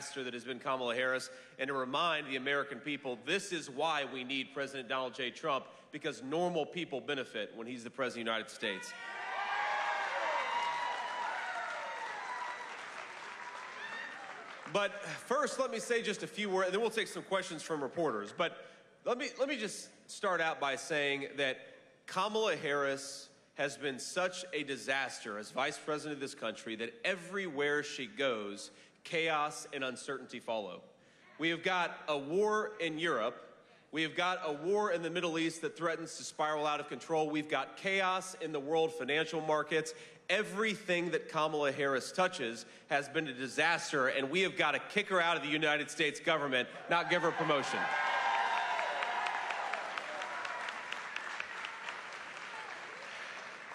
disaster that has been Kamala Harris, and to remind the American people this is why we need President Donald J. Trump, because normal people benefit when he's the President of the United States. But first, let me say just a few words, and then we'll take some questions from reporters. But let me just start out by saying that Kamala Harris has been such a disaster as Vice President of this country that everywhere she goes, chaos and uncertainty follow. We have got a war in Europe. We have got a war in the Middle East that threatens to spiral out of control. We've got chaos in the world financial markets. Everything that Kamala Harris touches has been a disaster, and we have got to kick her out of the United States government, not give her promotion.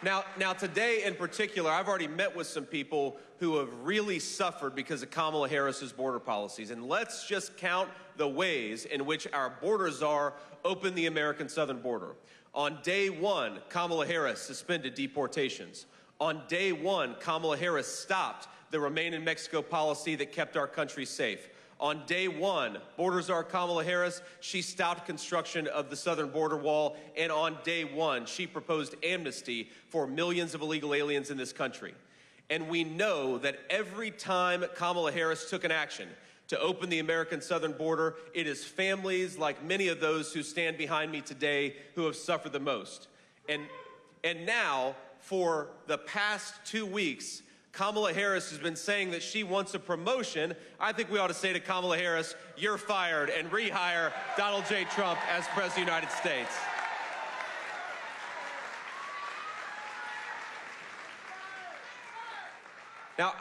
Now today in particular, I've already met with some people who have really suffered because of Kamala Harris's border policies. And let's just count the ways in which our borders are open the American southern border. On day one, Kamala Harris suspended deportations. On day one, Kamala Harris stopped the Remain in Mexico policy that kept our country safe. On day one, borders are Kamala Harris, she stopped construction of the southern border wall, and on day one, she proposed amnesty for millions of illegal aliens in this country. And we know that every time Kamala Harris took an action to open the American southern border, it is families like many of those who stand behind me today who have suffered the most. And now, for the past 2 weeks, Kamala Harris has been saying that she wants a promotion. I think we ought to say to Kamala Harris, you're fired, and rehire Donald J. Trump as President of the United States. Now,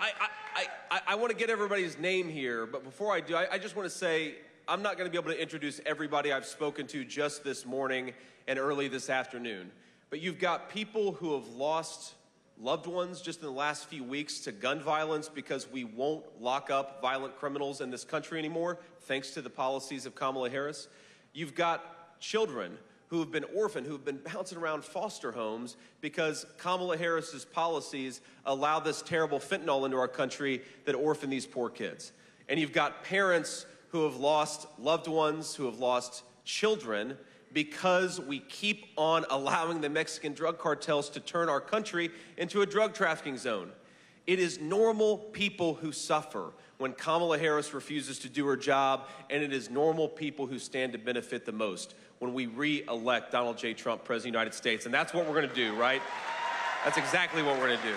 I want to get everybody's name here, but before I do, I just want to say I'm not going to be able to introduce everybody I've spoken to just this morning and early this afternoon. But you've got people who have lost loved ones just in the last few weeks to gun violence because we won't lock up violent criminals in this country anymore, thanks to the policies of Kamala Harris. You've got children who have been orphaned, who have been bouncing around foster homes because Kamala Harris's policies allow this terrible fentanyl into our country that orphan these poor kids. And you've got parents who have lost loved ones, who have lost children, because we keep on allowing the Mexican drug cartels to turn our country into a drug trafficking zone. It is normal people who suffer when Kamala Harris refuses to do her job, and it is normal people who stand to benefit the most when we re-elect Donald J. Trump, President of the United States. And that's what we're going to do, right? That's exactly what we're going to do.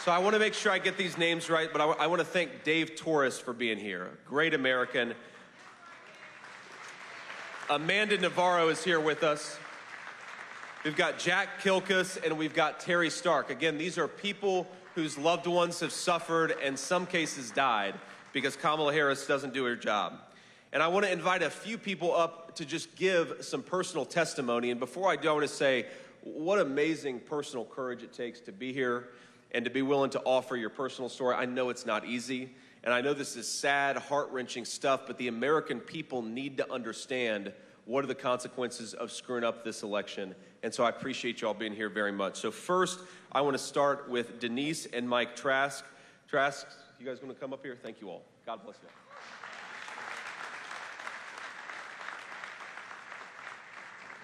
So I want to make sure I get these names right, but I want to thank Dave Torres for being here. Great American. Amanda Navarro is here with us. We've got Jack Kilkus and we've got Terry Stark. Again, these are people whose loved ones have suffered and some cases died because Kamala Harris doesn't do her job. And I want to invite a few people up to just give some personal testimony. And before I do, I want to say what amazing personal courage it takes to be here and to be willing to offer your personal story. I know it's not easy, and I know this is sad, heart-wrenching stuff, but the American people need to understand what are the consequences of screwing up this election, and so I appreciate you all being here very much. So first, I want to start with Denise and Mike Trask. Trask, you guys want to come up here? Thank you all. God bless you.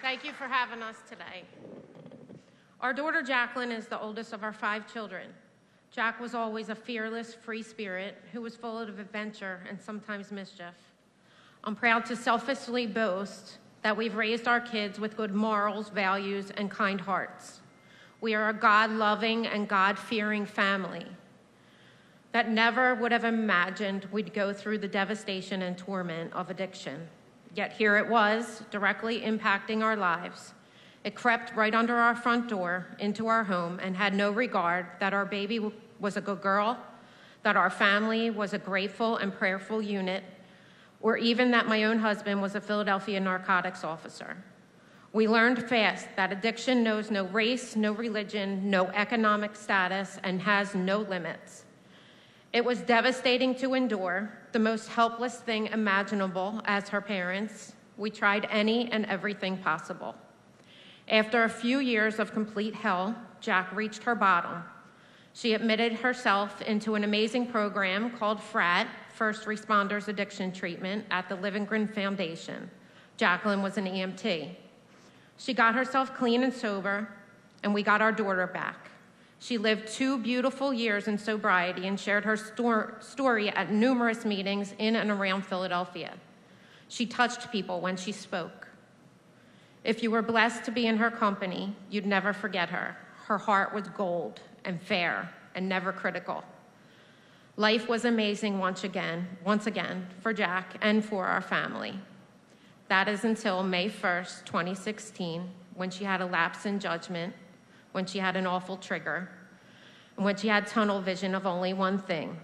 Thank you for having us today. Our daughter Jacqueline is the oldest of our 5 children. Jack was always a fearless, free spirit who was full of adventure and sometimes mischief. I'm proud to selfishly boast that we've raised our kids with good morals, values, and kind hearts. We are a God-loving and God-fearing family that never would have imagined we'd go through the devastation and torment of addiction. Yet here it was, directly impacting our lives. It crept right under our front door into our home and had no regard that our baby was a good girl, that our family was a grateful and prayerful unit, or even that my own husband was a Philadelphia narcotics officer. We learned fast that addiction knows no race, no religion, no economic status, and has no limits. It was devastating to endure, the most helpless thing imaginable as her parents. We tried any and everything possible. After a few years of complete hell, Jack reached her bottom. She admitted herself into an amazing program called FRAT, First Responders Addiction Treatment, at the Livingren Foundation. Jacqueline was an EMT. She got herself clean and sober, and we got our daughter back. She lived 2 beautiful years in sobriety and shared her story at numerous meetings in and around Philadelphia. She touched people when she spoke. If you were blessed to be in her company, you'd never forget her. Her heart was gold and fair and never critical. Life was amazing once again for Jack and for our family. That is until May 1st, 2016, when she had a lapse in judgment, when she had an awful trigger, and when she had tunnel vision of only one thing,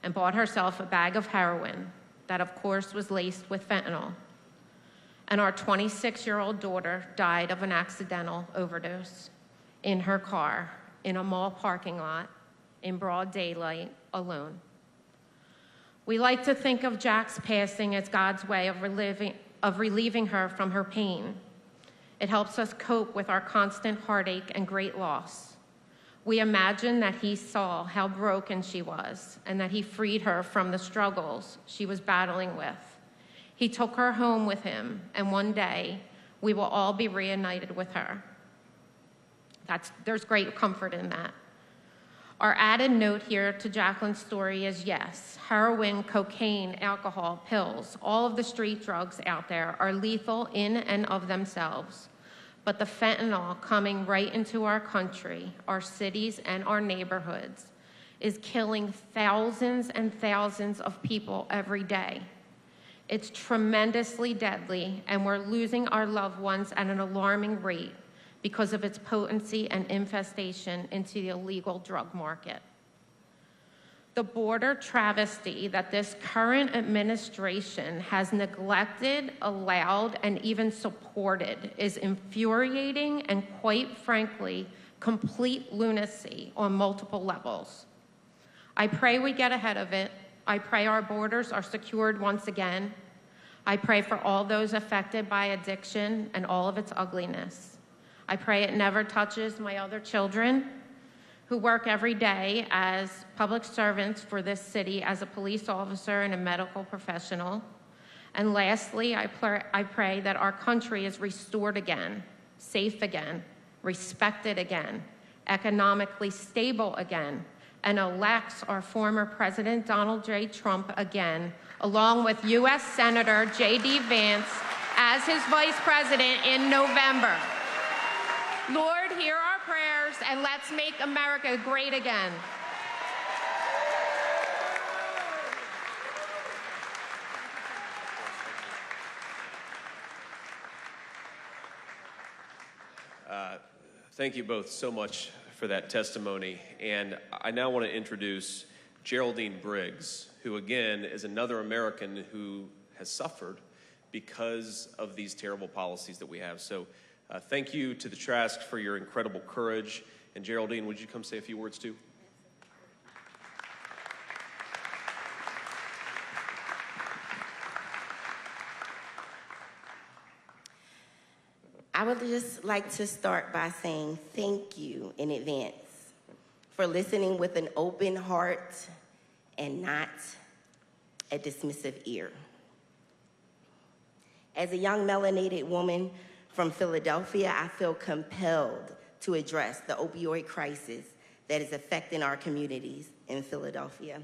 and bought herself a bag of heroin that, of course, was laced with fentanyl. And our 26-year-old daughter died of an accidental overdose in her car, in a mall parking lot, in broad daylight, alone. We like to think of Jack's passing as God's way of relieving her from her pain. It helps us cope with our constant heartache and great loss. We imagine that he saw how broken she was and that he freed her from the struggles she was battling with. He took her home with him, and one day we will all be reunited with her. There's great comfort in that. Our added note here to Jacqueline's story is yes, heroin, cocaine, alcohol, pills, all of the street drugs out there are lethal in and of themselves. But the fentanyl coming right into our country, our cities, and our neighborhoods is killing thousands and thousands of people every day. It's tremendously deadly, and we're losing our loved ones at an alarming rate because of its potency and infestation into the illegal drug market. The border travesty that this current administration has neglected, allowed, and even supported is infuriating and, quite frankly, complete lunacy on multiple levels. I pray we get ahead of it. I pray our borders are secured once again. I pray for all those affected by addiction and all of its ugliness. I pray it never touches my other children who work every day as public servants for this city as a police officer and a medical professional. And lastly, I pray that our country is restored again, safe again, respected again, economically stable again, and elects our former President Donald J. Trump again, along with U.S. Senator JD Vance as his vice president in November. Lord, hear our prayers, and let's make America great again. Thank you both so much for that testimony. And I now want to introduce Geraldine Briggs, who again is another American who has suffered because of these terrible policies that we have. So thank you to the Trask for your incredible courage. And Geraldine, would you come say a few words too? I would just like to start by saying thank you in advance for listening with an open heart and not a dismissive ear. As a young melanated woman from Philadelphia, I feel compelled to address the opioid crisis that is affecting our communities in Philadelphia,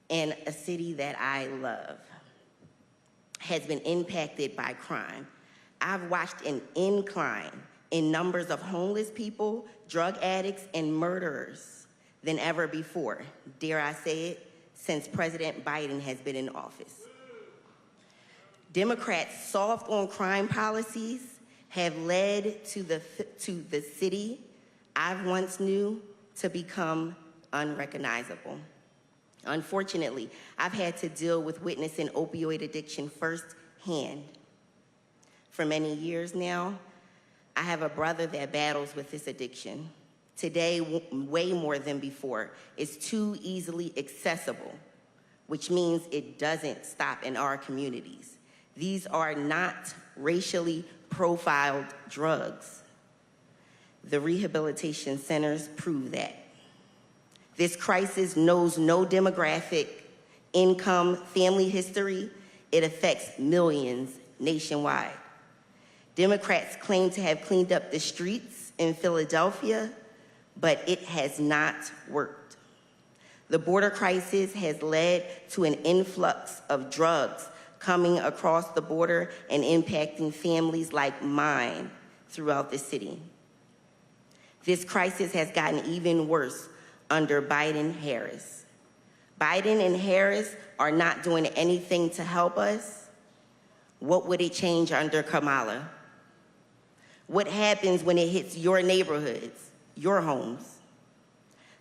and a city that I love has been impacted by crime. I've watched an incline in numbers of homeless people, drug addicts, and murderers than ever before, dare I say it, since President Biden has been in office. Democrats' soft on crime policies have led to the city I once knew to become unrecognizable. Unfortunately, I've had to deal with witnessing opioid addiction firsthand. For many years now, I have a brother that battles with this addiction. Today, way more than before, it's too easily accessible, which means it doesn't stop in our communities. These are not racially profiled drugs. The rehabilitation centers prove that. This crisis knows no demographic, income, family history. It affects millions nationwide. Democrats claim to have cleaned up the streets in Philadelphia, but it has not worked. The border crisis has led to an influx of drugs coming across the border and impacting families like mine throughout the city. This crisis has gotten even worse under Biden-Harris. Biden and Harris are not doing anything to help us. What would it change under Kamala? What happens when it hits your neighborhoods, your homes?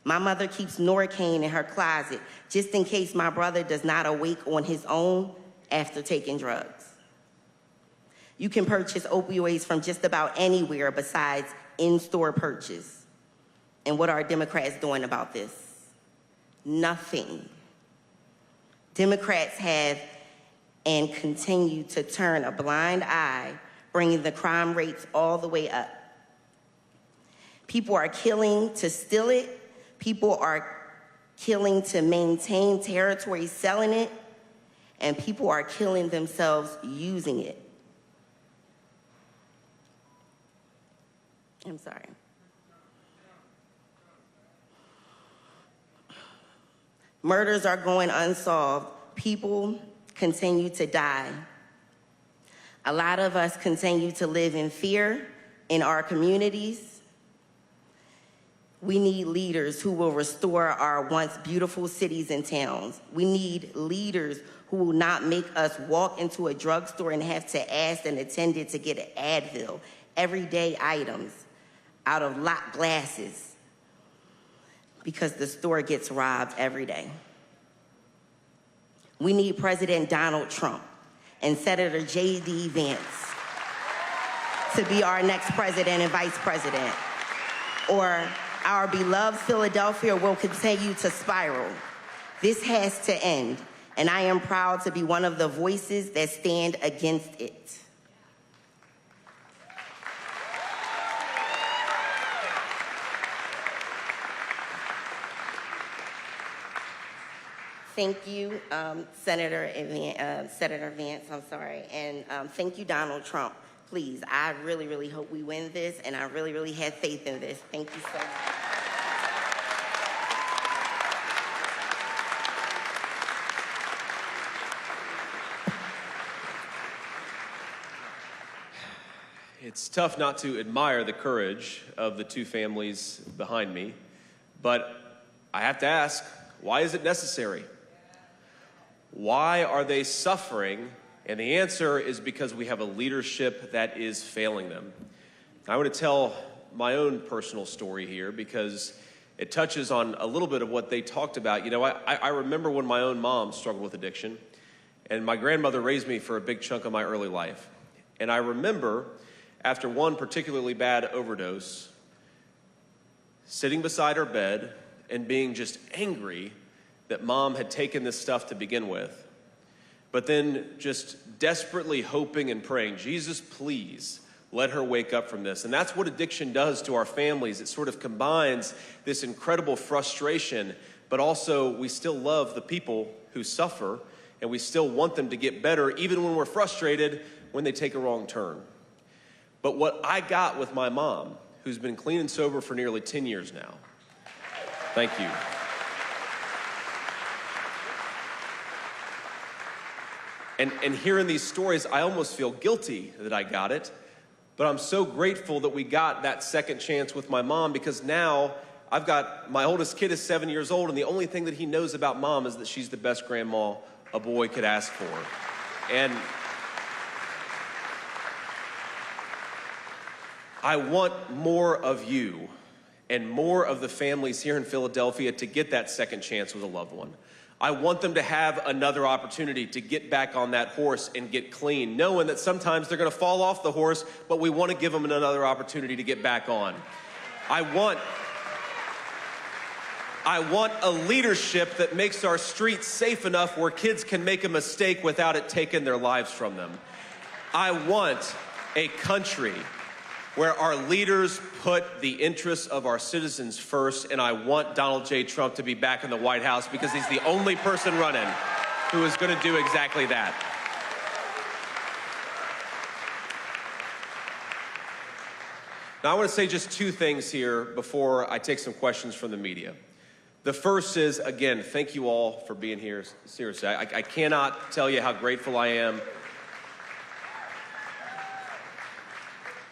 My mother keeps Novocaine in her closet just in case my brother does not awake on his own after taking drugs. You can purchase opioids from just about anywhere besides in-store purchase. And what are Democrats doing about this? Nothing. Democrats have and continue to turn a blind eye, bringing the crime rates all the way up. People are killing to steal it. People are killing to maintain territory, selling it. And people are killing themselves using it. I'm sorry. Murders are going unsolved. People continue to die. A lot of us continue to live in fear in our communities. We need leaders who will restore our once beautiful cities and towns. We need leaders who will not make us walk into a drugstore and have to ask an attendant to get an Advil, everyday items, out of locked glasses, because the store gets robbed every day. We need President Donald Trump and Senator JD Vance to be our next president and vice president, or our beloved Philadelphia will continue to spiral. This has to end, and I am proud to be one of the voices that stand against it. Thank you, Senator Vance, I'm sorry, and thank you, Donald Trump. Please, I really, really hope we win this, and I really, really have faith in this. Thank you so much. It's tough not to admire the courage of the two families behind me, but I have to ask, why is it necessary? Why are they suffering? And the answer is because we have a leadership that is failing them. I want to tell my own personal story here because it touches on a little bit of what they talked about. You know, I remember when my own mom struggled with addiction, and my grandmother raised me for a big chunk of my early life. And I remember after one particularly bad overdose, sitting beside her bed and being just angry that mom had taken this stuff to begin with, but then just desperately hoping and praying, Jesus, please let her wake up from this. And that's what addiction does to our families. It sort of combines this incredible frustration, but also we still love the people who suffer, and we still want them to get better, even when we're frustrated when they take a wrong turn. But what I got with my mom, who's been clean and sober for nearly 10 years now, thank you. And hearing these stories, I almost feel guilty that I got it, but I'm so grateful that we got that second chance with my mom, because now I've got, my oldest kid is 7 years old, and the only thing that he knows about mom is that she's the best grandma a boy could ask for. And I want more of you and more of the families here in Philadelphia to get that second chance with a loved one. I want them to have another opportunity to get back on that horse and get clean, knowing that sometimes they're going to fall off the horse, but we want to give them another opportunity to get back on. I want a leadership that makes our streets safe enough where kids can make a mistake without it taking their lives from them. I want a country where our leaders put the interests of our citizens first, and I want Donald J. Trump to be back in the White House because he's the only person running who is going to do exactly that. Now, I want to say just two things here before I take some questions from the media. The first is, again, thank you all for being here. Seriously, I cannot tell you how grateful I am.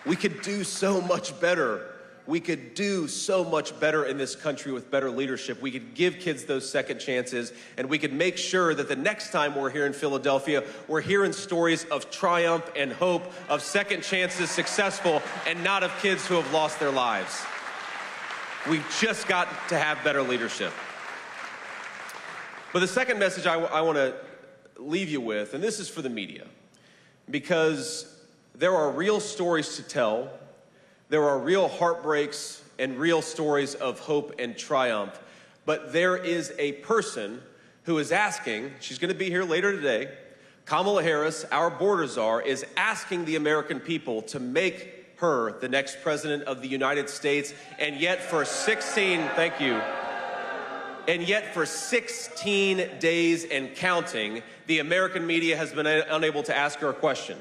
We could do so much better. We could do so much better in this country with better leadership. We could give kids those second chances, and we could make sure that the next time we're here in Philadelphia, we're hearing stories of triumph and hope, of second chances successful, and not of kids who have lost their lives. We've just got to have better leadership. But the second message I want to leave you with, and this is for the media, because there are real stories to tell. There are real heartbreaks and real stories of hope and triumph. But there is a person who is asking, she's going to be here later today, Kamala Harris, our border czar, is asking the American people to make her the next president of the United States. And yet for 16 days and counting, the American media has been unable to ask her a question.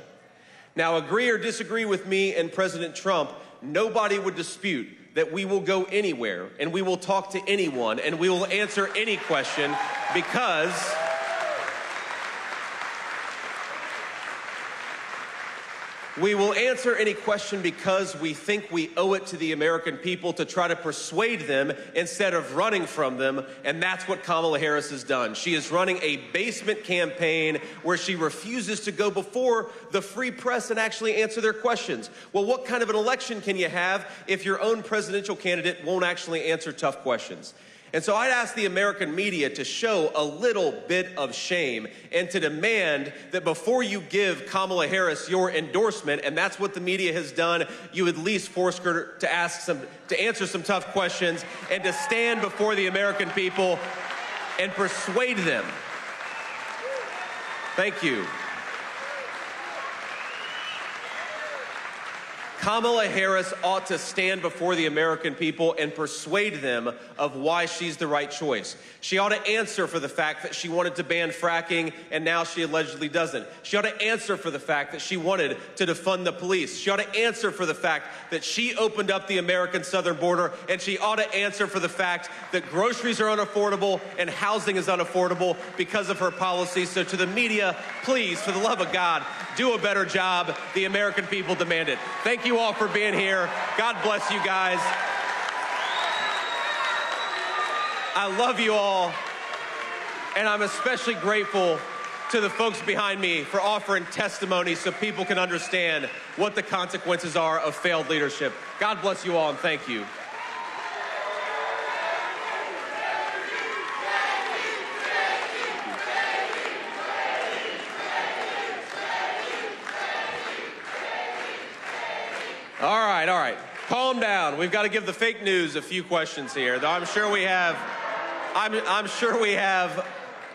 Now, agree or disagree with me and President Trump, nobody would dispute that we will go anywhere and we will talk to anyone and we will answer any question because we think we owe it to the American people to try to persuade them instead of running from them, and that's what Kamala Harris has done. She is running a basement campaign where she refuses to go before the free press and actually answer their questions. Well, what kind of an election can you have if your own presidential candidate won't actually answer tough questions? And so I'd ask the American media to show a little bit of shame and to demand that before you give Kamala Harris your endorsement, and that's what the media has done, you at least force her to answer some tough questions and to stand before the American people and persuade them. Thank you. Kamala Harris ought to stand before the American people and persuade them of why she's the right choice. She ought to answer for the fact that she wanted to ban fracking and now she allegedly doesn't. She ought to answer for the fact that she wanted to defund the police. She ought to answer for the fact that she opened up the American southern border, and she ought to answer for the fact that groceries are unaffordable and housing is unaffordable because of her policies. So to the media, please, for the love of God, do a better job. The American people demand it. Thank you all for being here. God bless you guys. I love you all. And I'm especially grateful to the folks behind me for offering testimony so people can understand what the consequences are of failed leadership. God bless you all, and thank you. All right. Calm down. We've got to give the fake news a few questions here. Though I'm sure we have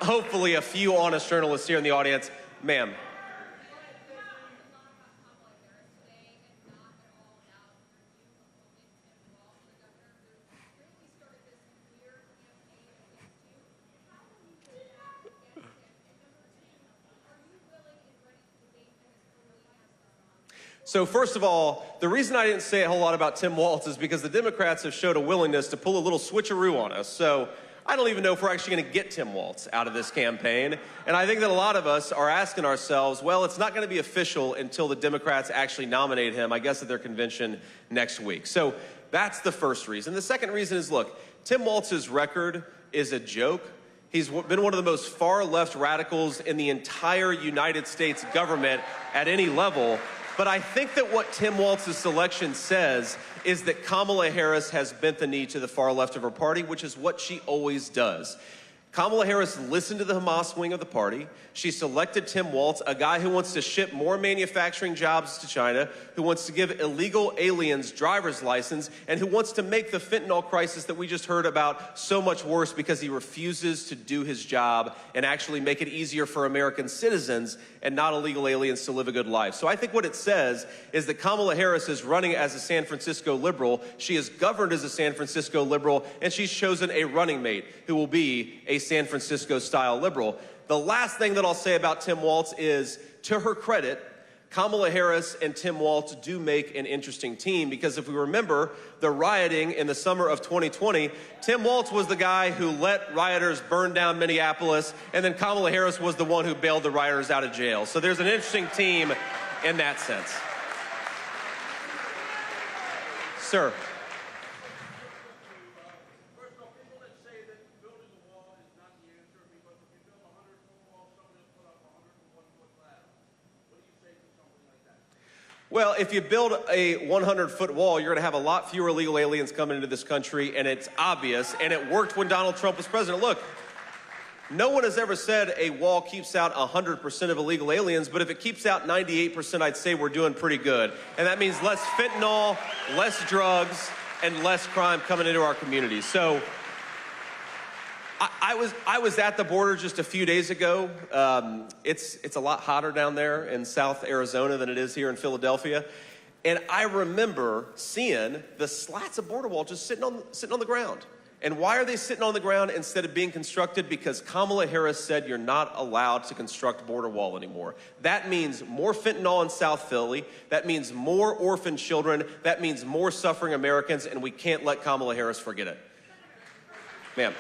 hopefully a few honest journalists here in the audience. Ma'am. So first of all, the reason I didn't say a whole lot about Tim Walz is because the Democrats have showed a willingness to pull a little switcheroo on us. So I don't even know if we're actually going to get Tim Walz out of this campaign. And I think that a lot of us are asking ourselves, well, it's not going to be official until the Democrats actually nominate him, I guess, at their convention next week. So that's the first reason. The second reason is, look, Tim Walz's record is a joke. He's been one of the most far-left radicals in the entire United States government at any level. But I think that what Tim Walz's selection says is that Kamala Harris has bent the knee to the far left of her party, which is what she always does. Kamala Harris listened to the Hamas wing of the party. She selected Tim Walz, a guy who wants to ship more manufacturing jobs to China, who wants to give illegal aliens driver's license, and who wants to make the fentanyl crisis that we just heard about so much worse because he refuses to do his job and actually make it easier for American citizens and not illegal aliens to live a good life. So I think what it says is that Kamala Harris is running as a San Francisco liberal. She is governed as a San Francisco liberal, and she's chosen a running mate who will be a San Francisco-style liberal. The last thing that I'll say about Tim Walz is, to her credit, Kamala Harris and Tim Walz do make an interesting team, because if we remember the rioting in the summer of 2020, Tim Walz was the guy who let rioters burn down Minneapolis, and then Kamala Harris was the one who bailed the rioters out of jail. So there's an interesting team in that sense. Sir. Well, if you build a 100-foot wall, you're going to have a lot fewer illegal aliens coming into this country, and it's obvious, and it worked when Donald Trump was president. Look, no one has ever said a wall keeps out 100% of illegal aliens, but if it keeps out 98%, I'd say we're doing pretty good. And that means less fentanyl, less drugs, and less crime coming into our communities. So I was at the border just a few days ago. It's a lot hotter down there in South Arizona than it is here in Philadelphia. And I remember seeing the slats of border wall just sitting on the ground. And why are they sitting on the ground instead of being constructed? Because Kamala Harris said you're not allowed to construct border wall anymore. That means more fentanyl in South Philly. That means more orphan children. That means more suffering Americans, and we can't let Kamala Harris forget it. Ma'am.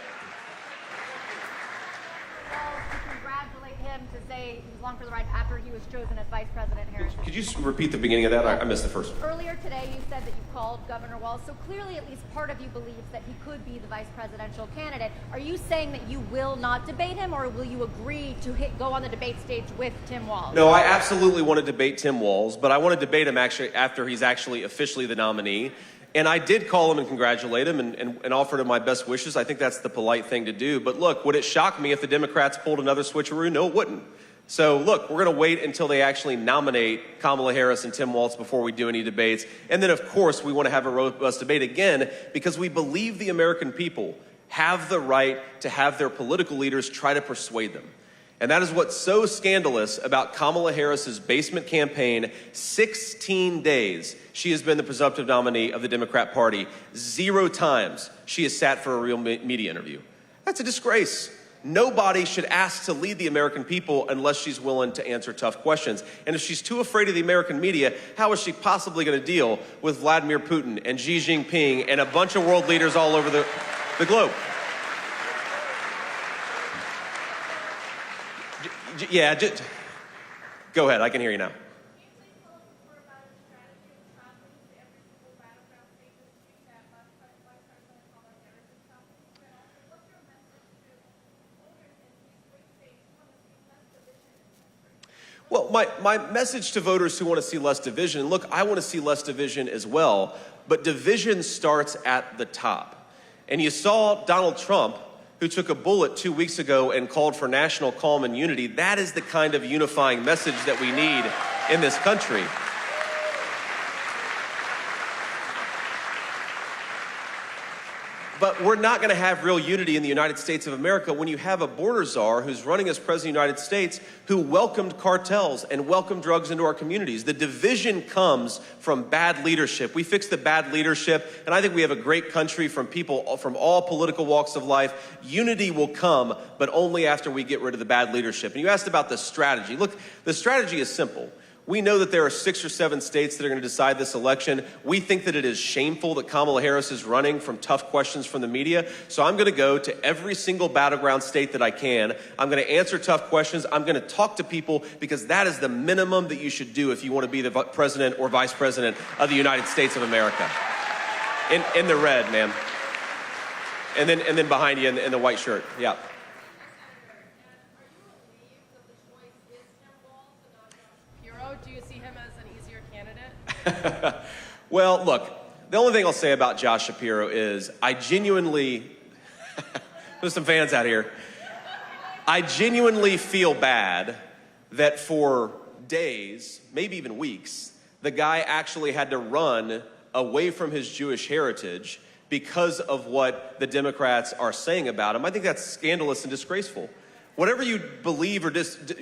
Along for the ride after he was chosen as Vice President Harris. Could you repeat the beginning of that? I missed the first one. Earlier today, you said that you called Governor Walz, so clearly at least part of you believes that he could be the vice presidential candidate. Are you saying that you will not debate him, or will you agree to go on the debate stage with Tim Walz? No, I absolutely want to debate Tim Walz, but I want to debate him actually after he's actually officially the nominee. And I did call him and congratulate him and offered him my best wishes. I think that's the polite thing to do. But look, would it shock me if the Democrats pulled another switcheroo? No, it wouldn't. So look, we're going to wait until they actually nominate Kamala Harris and Tim Walz before we do any debates. And then, of course, we want to have a robust debate again because we believe the American people have the right to have their political leaders try to persuade them. And that is what's so scandalous about Kamala Harris's basement campaign. 16 days she has been the presumptive nominee of the Democrat Party. 0 times she has sat for a real media interview. That's a disgrace. Nobody should ask to lead the American people unless she's willing to answer tough questions. And if she's too afraid of the American media, how is she possibly going to deal with Vladimir Putin and Xi Jinping and a bunch of world leaders all over the globe? Yeah, go ahead. I can hear you now. Well, my message to voters who want to see less division, look, I want to see less division as well, but division starts at the top. And you saw Donald Trump, who took a bullet 2 weeks ago and called for national calm and unity. That is the kind of unifying message that we need in this country. But we're not going to have real unity in the United States of America when you have a border czar who's running as president of the United States who welcomed cartels and welcomed drugs into our communities. The division comes from bad leadership. We fix the bad leadership, and I think we have a great country from people from all political walks of life. Unity will come, but only after we get rid of the bad leadership. And you asked about the strategy. Look, the strategy is simple. We know that there are 6 or 7 states that are going to decide this election. We think that it is shameful that Kamala Harris is running from tough questions from the media. So I'm going to go to every single battleground state that I can. I'm going to answer tough questions. I'm going to talk to people because that is the minimum that you should do if you want to be the president or vice president of the United States of America. In the red, ma'am. And then behind you in the white shirt. Yeah. Well, look, the only thing I'll say about Josh Shapiro is I genuinely, there's some fans out here. I genuinely feel bad that for days, maybe even weeks, the guy actually had to run away from his Jewish heritage because of what the Democrats are saying about him. I think that's scandalous and disgraceful. Whatever you believe or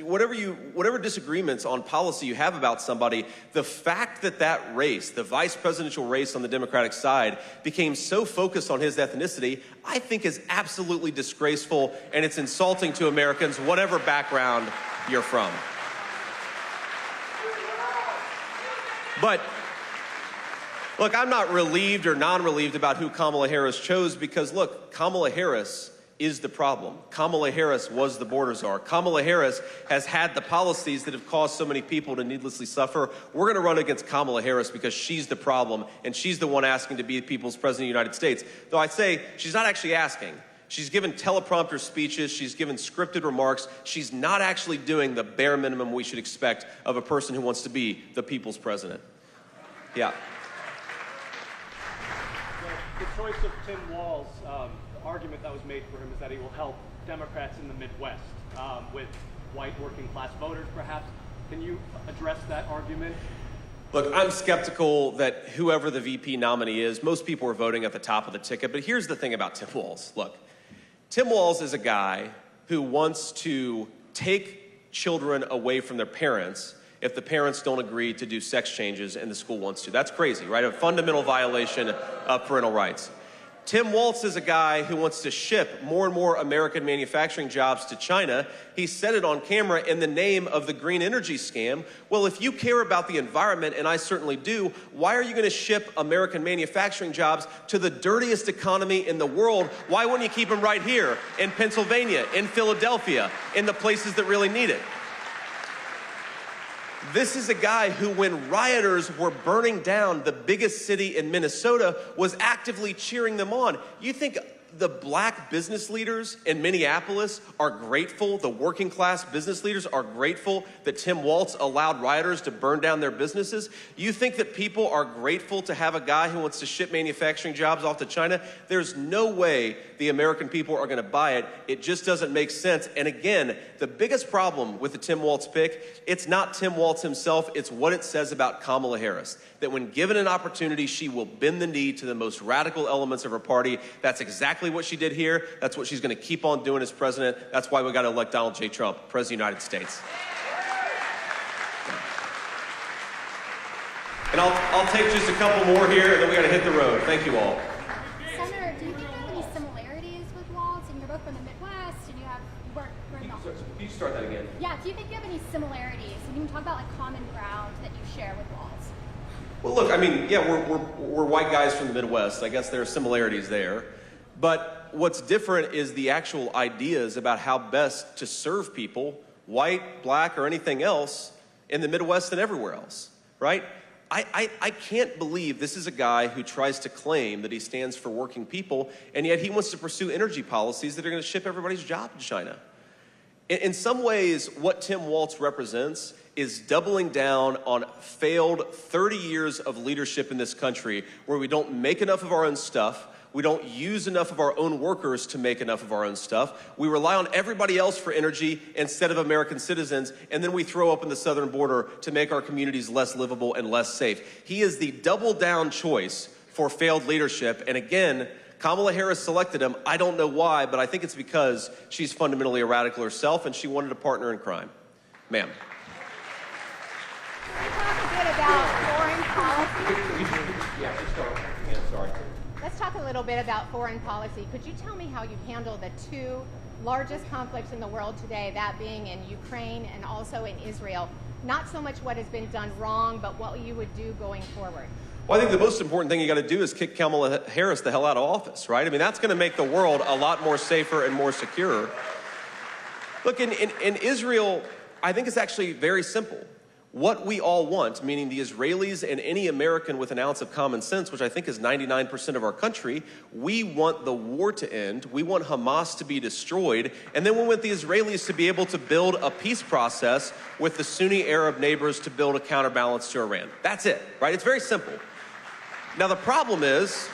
whatever disagreements on policy you have about somebody, the fact that that race, the vice presidential race on the Democratic side, became so focused on his ethnicity, I think is absolutely disgraceful, and it's insulting to Americans, whatever background you're from. But look, I'm not relieved or non-relieved about who Kamala Harris chose because, look, Kamala Harris is the problem. Kamala Harris was the border czar. Kamala Harris has had the policies that have caused so many people to needlessly suffer. We're going to run against Kamala Harris because she's the problem, and she's the one asking to be the people's president of the United States. Though I say she's not actually asking. She's given teleprompter speeches. She's given scripted remarks. She's not actually doing the bare minimum we should expect of a person who wants to be the people's president. Yeah. The choice of Tim Walz, the argument that was made for him is that he will help Democrats in the Midwest with white working class voters, perhaps. Can you address that argument? Look, I'm skeptical that whoever the VP nominee is, most people are voting at the top of the ticket. But here's the thing about Tim Walz. Look, Tim Walz is a guy who wants to take children away from their parents if the parents don't agree to do sex changes and the school wants to. That's crazy, right? A fundamental violation of parental rights. Tim Walz is a guy who wants to ship more and more American manufacturing jobs to China. He said it on camera in the name of the green energy scam. Well, if you care about the environment, and I certainly do, why are you going to ship American manufacturing jobs to the dirtiest economy in the world? Why wouldn't you keep them right here in Pennsylvania, in Philadelphia, in the places that really need it? This is a guy who, when rioters were burning down the biggest city in Minnesota, was actively cheering them on. You think the black business leaders in Minneapolis are grateful, the working class business leaders are grateful that Tim Walz allowed rioters to burn down their businesses? You think that people are grateful to have a guy who wants to ship manufacturing jobs off to China? There's no way the American people are going to buy it. It just doesn't make sense. And again, the biggest problem with the Tim Walz pick, it's not Tim Walz himself, it's what it says about Kamala Harris. That when given an opportunity, she will bend the knee to the most radical elements of her party. That's exactly what she did here. That's what she's going to keep on doing as president. That's why we got to elect Donald J. Trump, President of the United States. And I'll take just a couple more here, and then we got to hit the road. Thank you all. Senator, do you think you have any similarities with Walz? And you're both from the Midwest, and you work in the... Can you start that again? Yeah, do you think you have any similarities? And you can talk about like common ground that you share with Walz. Well, look, I mean, yeah, we're white guys from the Midwest. I guess there are similarities there. But what's different is the actual ideas about how best to serve people, white, black, or anything else, in the Midwest and everywhere else, right? I can't believe this is a guy who tries to claim that he stands for working people, and yet he wants to pursue energy policies that are going to ship everybody's job to China. In some ways, what Tim Walz represents is doubling down on failed 30 years of leadership in this country where we don't make enough of our own stuff, we don't use enough of our own workers to make enough of our own stuff, we rely on everybody else for energy instead of American citizens, and then we throw open the southern border to make our communities less livable and less safe. He is the double down choice for failed leadership, and again, Kamala Harris selected him. I don't know why, but I think it's because she's fundamentally a radical herself and she wanted a partner in crime. Ma'am. Can we talk a bit about foreign policy? Yeah, sorry. Let's talk a little bit about foreign policy. Could you tell me how you handle the two largest conflicts in the world today, that being in Ukraine and also in Israel? Not so much what has been done wrong, but what you would do going forward. Well, I think the most important thing you got to do is kick Kamala Harris the hell out of office, right? I mean, that's going to make the world a lot more safer and more secure. Look, in Israel, I think it's actually very simple. What we all want, meaning the Israelis and any American with an ounce of common sense, which I think is 99% of our country, we want the war to end. We want Hamas to be destroyed. And then we want the Israelis to be able to build a peace process with the Sunni Arab neighbors to build a counterbalance to Iran. That's it, right? It's very simple. Now, the problem is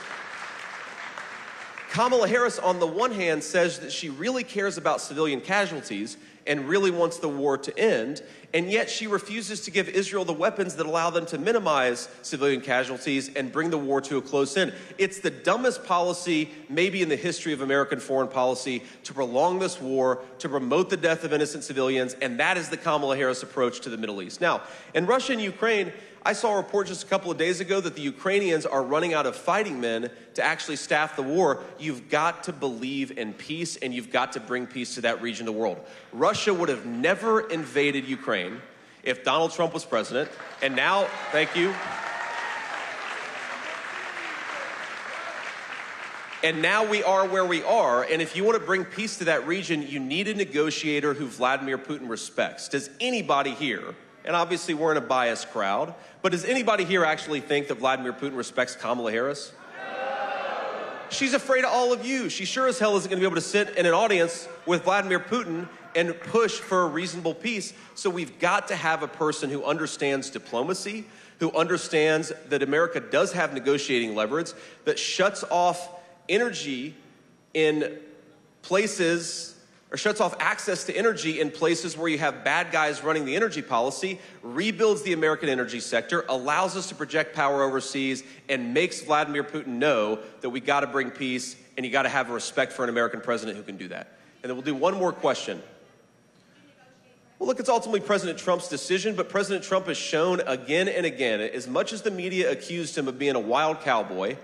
Kamala Harris, on the one hand, says that she really cares about civilian casualties and really wants the war to end, and yet she refuses to give Israel the weapons that allow them to minimize civilian casualties and bring the war to a close end. It's the dumbest policy, maybe in the history of American foreign policy, to prolong this war, to promote the death of innocent civilians, and that is the Kamala Harris approach to the Middle East. Now, in Russia and Ukraine, I saw a report just a couple of days ago that the Ukrainians are running out of fighting men to actually staff the war. You've got to believe in peace, and you've got to bring peace to that region of the world. Russia would have never invaded Ukraine if Donald Trump was president, and now, thank you. And now we are where we are, and if you want to bring peace to that region, you need a negotiator who Vladimir Putin respects. Does anybody here, and obviously we're in a biased crowd, but does anybody here actually think that Vladimir Putin respects Kamala Harris? She's afraid of all of you. She sure as hell isn't going to be able to sit in an audience with Vladimir Putin and push for a reasonable peace. So we've got to have a person who understands diplomacy, who understands that America does have negotiating leverage, that shuts off energy in places, or shuts off access to energy in places where you have bad guys running the energy policy, rebuilds the American energy sector, allows us to project power overseas, and makes Vladimir Putin know that we got to bring peace, and you got to have a respect for an American president who can do that. And then we'll do one more question. Well, look, it's ultimately President Trump's decision, but President Trump has shown again and again, as much as the media accused him of being a wild cowboy,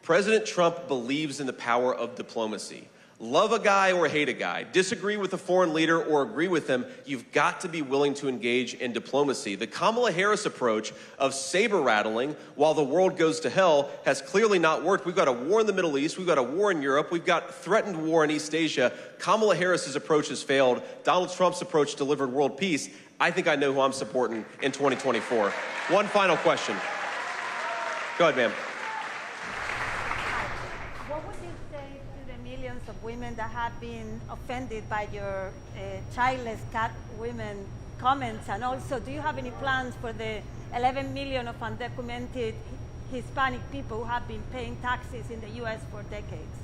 President Trump believes in the power of diplomacy. Love a guy or hate a guy, disagree with a foreign leader or agree with him, you've got to be willing to engage in diplomacy. The Kamala Harris approach of saber rattling while the world goes to hell has clearly not worked. We've got a war in the Middle East, we've got a war in Europe, we've got threatened war in East Asia. Kamala Harris's approach has failed. Donald Trump's approach delivered world peace. I think I know who I'm supporting in 2024. One final question. Go ahead, ma'am. What would you say to the millions of women that have been offended by your childless cat women comments? And also, do you have any plans for the 11 million of undocumented Hispanic people who have been paying taxes in the U.S. for decades?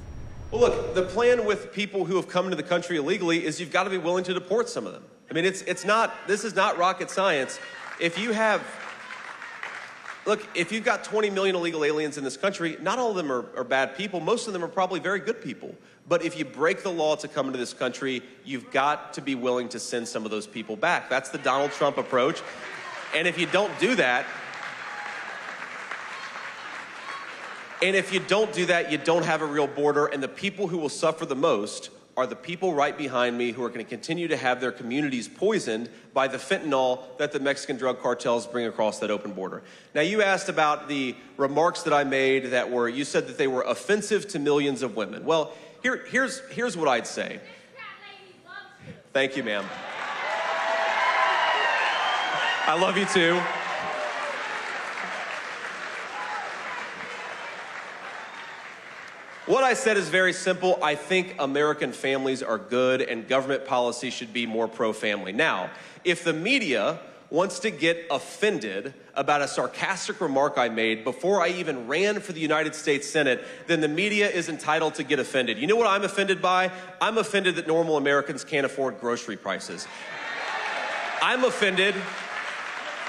Well, look, the plan with people who have come into the country illegally is you've got to be willing to deport some of them. I mean, this is not rocket science. If you've got 20 million illegal aliens in this country, not all of them are bad people. Most of them are probably very good people. But if you break the law to come into this country, you've got to be willing to send some of those people back. That's the Donald Trump approach. And if you don't do that, you don't have a real border, and the people who will suffer the most are the people right behind me who are going to continue to have their communities poisoned by the fentanyl that the Mexican drug cartels bring across that open border. Now, you asked about the remarks that I made you said that they were offensive to millions of women. Well, here's what I'd say. Thank you, ma'am. I love you too. What I said is very simple. I think American families are good and government policy should be more pro-family. Now, if the media wants to get offended about a sarcastic remark I made before I even ran for the United States Senate, then the media is entitled to get offended. You know what I'm offended by? I'm offended that normal Americans can't afford grocery prices. I'm offended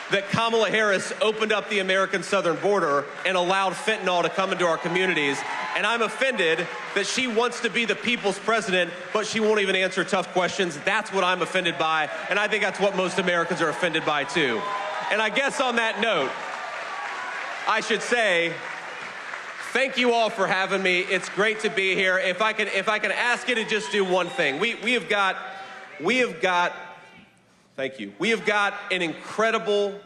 that Kamala Harris opened up the American southern border and allowed fentanyl to come into our communities. And I'm offended that she wants to be the people's president, but she won't even answer tough questions. That's what I'm offended by, and I think that's what most Americans are offended by too. And I guess on that note, I should say, thank you all for having me. It's great to be here. If I can ask you to just do one thing. We have got thank you. We have got an incredible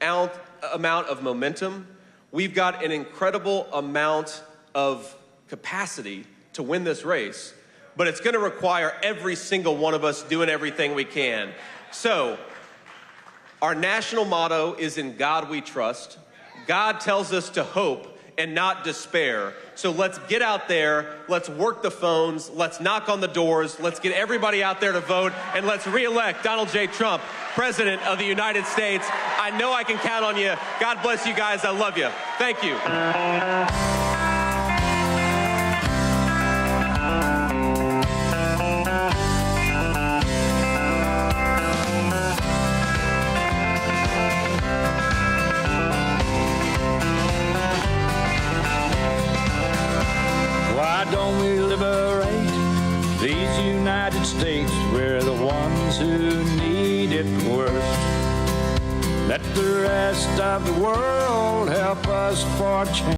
amount of momentum. We've got an incredible amount of capacity to win this race, but it's going to require every single one of us doing everything we can. So, our national motto is "In God We Trust." God tells us to hope and not despair. So let's get out there, let's work the phones, let's knock on the doors, let's get everybody out there to vote, and let's re-elect Donald J. Trump, President of the United States. I know I can count on you. God bless you guys. I love you. Thank you. don't we liberate these United States? We're the ones who need it worst. Let the rest of the world help us for change.